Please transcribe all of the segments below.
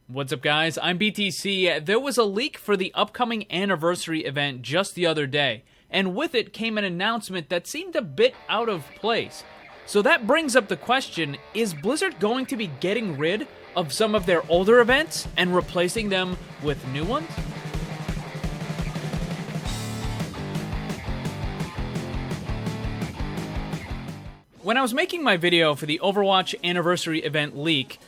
What's up, guys? I'm BTC. There was a leak for the upcoming anniversary event just the other day, and with it came an announcement that seemed a bit out of place. So that brings up the question, is Blizzard going to be getting rid of some of their older events and replacing them with new ones? When I was making my video for the Overwatch anniversary event leak,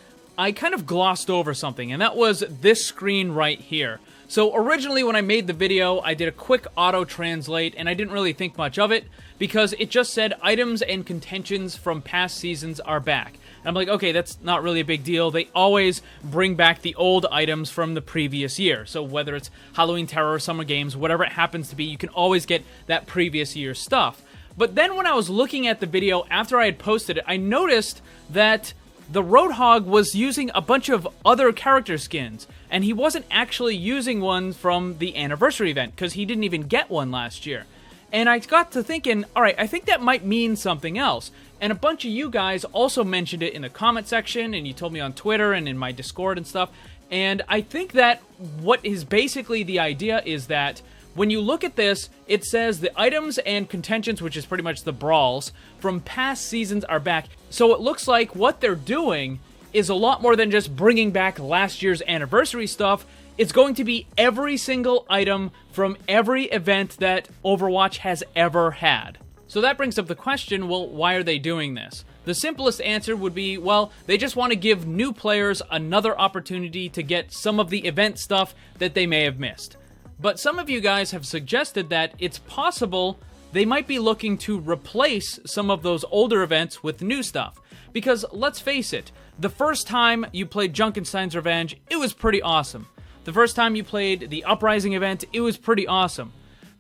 I kind of glossed over something, and that was this screen right here. So originally when I made the video, I did a quick auto-translate, and I didn't really think much of it, because it just said items and contentions from past seasons are back. And I'm like, okay, that's not really a big deal. They always bring back the old items from the previous year. So whether it's Halloween Terror or Summer Games, whatever it happens to be, you can always get that previous year's stuff. But then when I was looking at the video after I had posted it, I noticed that the Roadhog was using a bunch of other character skins, and he wasn't actually using one from the anniversary event, because he didn't even get one last year. And I got to thinking, alright, I think that might mean something else. And a bunch of you guys also mentioned it in the comment section, and you told me on Twitter and in my Discord and stuff. And I think that what is basically the idea is that when you look at this, it says the items and contentions, which is pretty much the brawls, from past seasons are back. So it looks like what they're doing is a lot more than just bringing back last year's anniversary stuff. It's going to be every single item from every event that Overwatch has ever had. So that brings up the question, well, why are they doing this? The simplest answer would be, well, they just want to give new players another opportunity to get some of the event stuff that they may have missed. But some of you guys have suggested that it's possible they might be looking to replace some of those older events with new stuff. Because, let's face it, the first time you played Junkenstein's Revenge, it was pretty awesome. The first time you played the Uprising event, it was pretty awesome.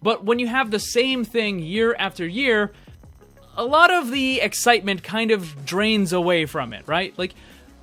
But when you have the same thing year after year, a lot of the excitement kind of drains away from it, right? Like,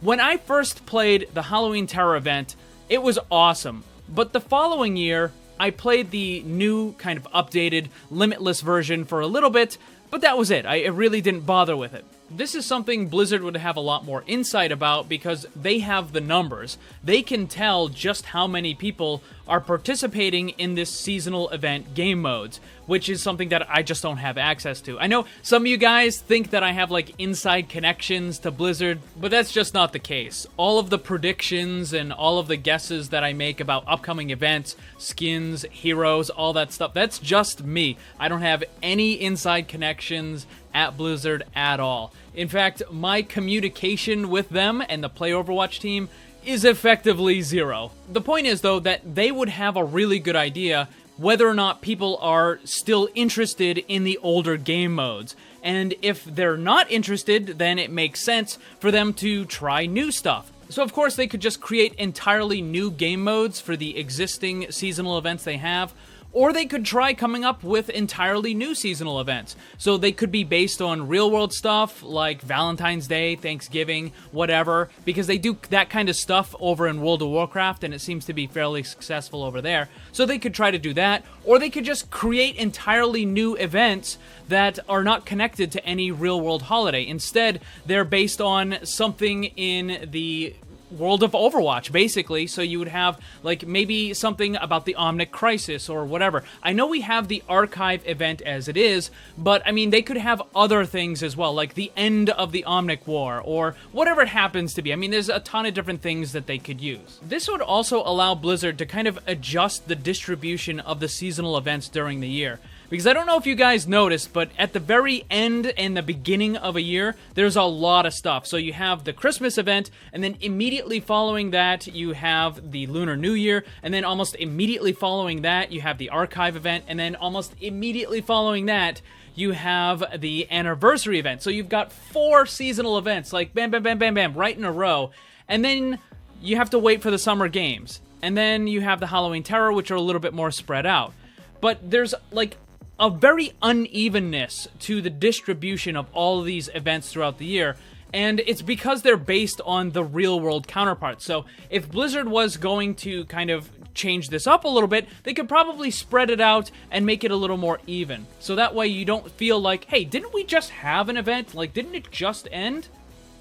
when I first played the Halloween Terror event, it was awesome. But the following year, I played the new, kind of updated, limitless version for a little bit, but that was it. I really didn't bother with it. This is something Blizzard would have a lot more insight about because they have the numbers. They can tell just how many people are participating in this seasonal event game modes, which is something that I just don't have access to. I know some of you guys think that I have like inside connections to Blizzard, but that's just not the case. All of the predictions and all of the guesses that I make about upcoming events, skins, heroes, all that stuff, that's just me. I don't have any inside connections at Blizzard at all. In fact, my communication with them and the Play Overwatch team is effectively zero. The point is, though, that they would have a really good idea whether or not people are still interested in the older game modes. And if they're not interested, then it makes sense for them to try new stuff. So of course they could just create entirely new game modes for the existing seasonal events they have, or they could try coming up with entirely new seasonal events. So they could be based on real-world stuff, like Valentine's Day, Thanksgiving, whatever, because they do that kind of stuff over in World of Warcraft, and it seems to be fairly successful over there. So they could try to do that, or they could just create entirely new events that are not connected to any real-world holiday. Instead, they're based on something in the world of Overwatch, basically, so you would have, like, maybe something about the Omnic Crisis or whatever. I know we have the Archive event as it is, but, I mean, they could have other things as well, like the end of the Omnic War, or whatever it happens to be. I mean, there's a ton of different things that they could use. This would also allow Blizzard to kind of adjust the distribution of the seasonal events during the year. Because I don't know if you guys noticed, but at the very end and the beginning of a year, there's a lot of stuff. So you have the Christmas event, and then immediately following that, you have the Lunar New Year, and then almost immediately following that, you have the Archive event, and then almost immediately following that, you have the Anniversary event. So you've got 4 seasonal events, like bam, bam, bam, bam, bam, right in a row. And then you have to wait for the Summer Games. And then you have the Halloween Terror, which are a little bit more spread out. But there's, like, a very unevenness to the distribution of all of these events throughout the year, and it's because they're based on the real-world counterparts. So if Blizzard was going to kind of change this up a little bit, they could probably spread it out and make it a little more even. So that way you don't feel like, hey, didn't we just have an event? Like, didn't it just end?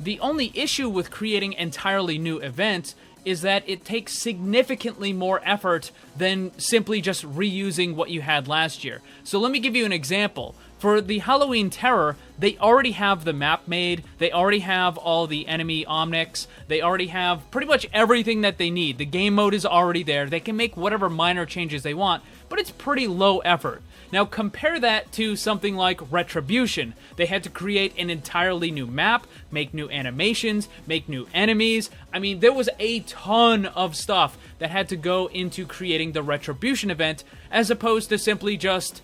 The only issue with creating entirely new events is that it takes significantly more effort than simply just reusing what you had last year. So let me give you an example. For the Halloween Terror, they already have the map made, they already have all the enemy omnics, they already have pretty much everything that they need. The game mode is already there, they can make whatever minor changes they want, but it's pretty low effort. Now compare that to something like Retribution. They had to create an entirely new map, make new animations, make new enemies. I mean, there was a ton of stuff that had to go into creating the Retribution event, as opposed to simply just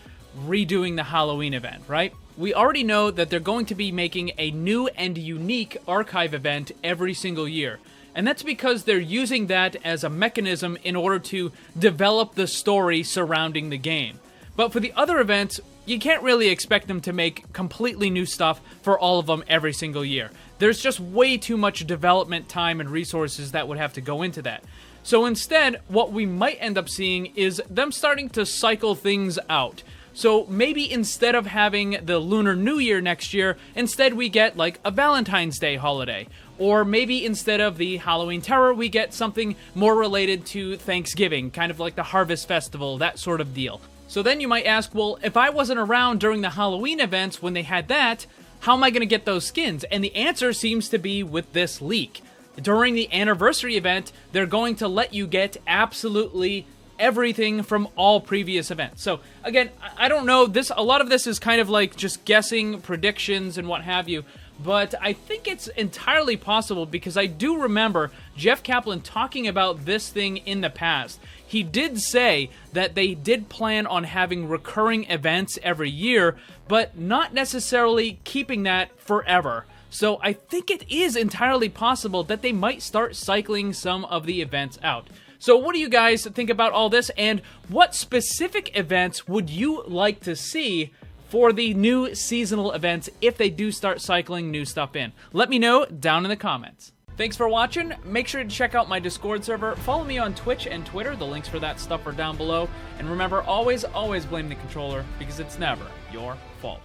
redoing the Halloween event, right? We already know that they're going to be making a new and unique archive event every single year. And that's because they're using that as a mechanism in order to develop the story surrounding the game. But for the other events, you can't really expect them to make completely new stuff for all of them every single year. There's just way too much development time and resources that would have to go into that. So instead, what we might end up seeing is them starting to cycle things out. So maybe instead of having the Lunar New Year next year, instead we get like a Valentine's Day holiday. Or maybe instead of the Halloween Terror, we get something more related to Thanksgiving, kind of like the Harvest Festival, that sort of deal. So then you might ask, well, if I wasn't around during the Halloween events when they had that, how am I going to get those skins? And the answer seems to be with this leak. During the anniversary event, they're going to let you get absolutely everything from all previous events. So again, I don't know, a lot of this is kind of like just guessing, predictions, and what have you, but I think it's entirely possible because I do remember Jeff Kaplan talking about this thing in the past. He did say that they did plan on having recurring events every year, but not necessarily keeping that forever. So I think it is entirely possible that they might start cycling some of the events out. So what do you guys think about all this, and what specific events would you like to see for the new seasonal events if they do start cycling new stuff in? Let me know down in the comments. Thanks for watching. Make sure to check out my Discord server. Follow me on Twitch and Twitter. The links for that stuff are down below. And remember, always blame the controller, because it's never your fault.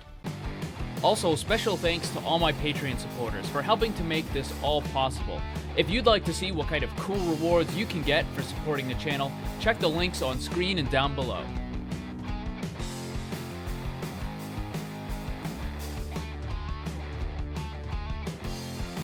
Also, special thanks to all my Patreon supporters for helping to make this all possible. If you'd like to see what kind of cool rewards you can get for supporting the channel, check the links on screen and down below.